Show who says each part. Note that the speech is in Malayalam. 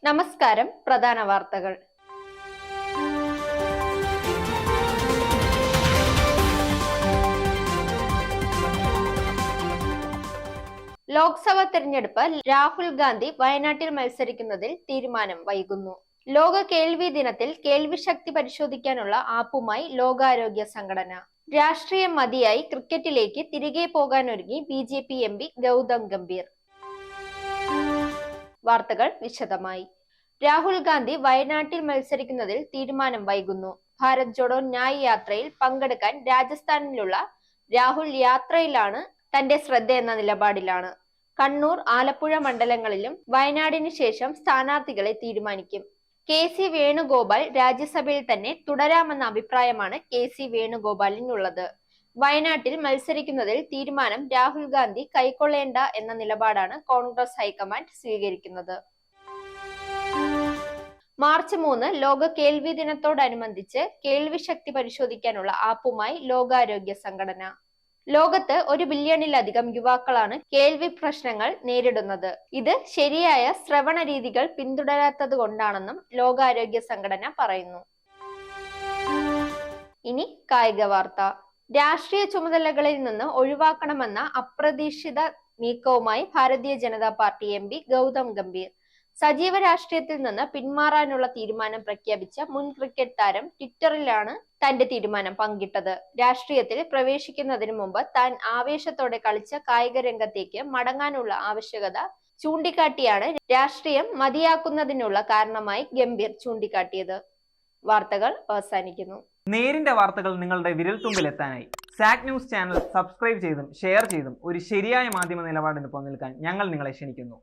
Speaker 1: നമസ്കാരം. പ്രധാന വാർത്തകൾ. ലോക്സഭാ തെരഞ്ഞെടുപ്പ് രാഹുൽ ഗാന്ധി വയനാട്ടിൽ മത്സരിക്കുന്നതിൽ തീരുമാനം വൈകുന്നു. ലോക കേൾവി ദിനത്തിൽ കേൾവി ശക്തി പരിശോധിക്കാനുള്ള ആപ്പുമായി ലോകാരോഗ്യ സംഘടന. രാഷ്ട്രീയം മതിയായി, ക്രിക്കറ്റിലേക്ക് തിരികെ പോകാനൊരുങ്ങി BJP MP ഗൗതം ഗംഭീർ. വാർത്തകൾ വിശദമായി. രാഹുൽ ഗാന്ധി വയനാട്ടിൽ മത്സരിക്കുന്നതിൽ തീരുമാനം വൈകുന്നു. ഭാരത് ജോഡോ ന്യായ് യാത്രയിൽ പങ്കെടുക്കാൻ രാജസ്ഥാനിലുള്ള രാഹുൽ യാത്രയിലാണ് തന്റെ ശ്രദ്ധയെന്ന നിലപാടിലാണ്. കണ്ണൂർ, ആലപ്പുഴ മണ്ഡലങ്ങളിലും വയനാടിന് ശേഷം സ്ഥാനാർത്ഥികളെ തീരുമാനിക്കും. KC വേണുഗോപാൽ രാജ്യസഭയിൽ തന്നെ തുടരാമെന്ന അഭിപ്രായമാണ് KC വേണുഗോപാലിനുള്ളത്. വയനാട്ടിൽ മത്സരിക്കുന്നതിൽ തീരുമാനം രാഹുൽ ഗാന്ധി കൈക്കൊള്ളേണ്ട എന്ന നിലപാടാണ് കോൺഗ്രസ് ഹൈക്കമാൻഡ് സ്വീകരിക്കുന്നത്. മാർച്ച് 3 ലോക കേൾവി ദിനത്തോടനുബന്ധിച്ച് കേൾവി ശക്തി പരിശോധിക്കാനുള്ള ആപ്പുമായി ലോകാരോഗ്യ സംഘടന. ലോകത്ത് 1 ബില്യണിലധികം യുവാക്കളാണ് കേൾവി പ്രശ്നങ്ങൾ നേരിടുന്നത്. ഇത് ശരിയായ ശ്രവണ രീതികൾ പിന്തുടരാത്തത് കൊണ്ടാണെന്നും ലോകാരോഗ്യ സംഘടന പറയുന്നു. ഇനി കായിക വാർത്ത. രാഷ്ട്രീയ ചുമതലകളിൽ നിന്ന് ഒഴിവാക്കണമെന്ന അപ്രതീക്ഷിത നീക്കവുമായി ഭാരതീയ ജനതാ പാർട്ടി MP ഗൗതം ഗംഭീർ. സജീവ രാഷ്ട്രീയത്തിൽ നിന്ന് പിന്മാറാനുള്ള തീരുമാനം പ്രഖ്യാപിച്ച മുൻ ക്രിക്കറ്റ് താരം ട്വിറ്ററിലാണ് തന്റെ തീരുമാനം പങ്കിട്ടത്. രാഷ്ട്രീയത്തിൽ പ്രവേശിക്കുന്നതിന് മുമ്പ് താൻ ആവേശത്തോടെ കളിച്ച കായിക രംഗത്തേക്ക് മടങ്ങാനുള്ള ആവശ്യകത ചൂണ്ടിക്കാട്ടിയാണ് രാഷ്ട്രീയം മതിയാക്കുന്നതിനുള്ള കാരണമായി ഗംഭീർ ചൂണ്ടിക്കാട്ടിയത്. വാർത്തകൾ അവസാനിക്കുന്നു.
Speaker 2: നേരിന്റെ വാർത്തകൾ നിങ്ങളുടെ വിരൽത്തുമ്പിലെത്താനായി സാക് ന്യൂസ് ചാനൽ സബ്സ്ക്രൈബ് ചെയ്തും ഷെയർ ചെയ്തും ഒരു ശരിയായ മാധ്യമ നിലപാടിനൊപ്പം നിൽക്കാൻ ഞങ്ങൾ നിങ്ങളെ ക്ഷണിക്കുന്നു.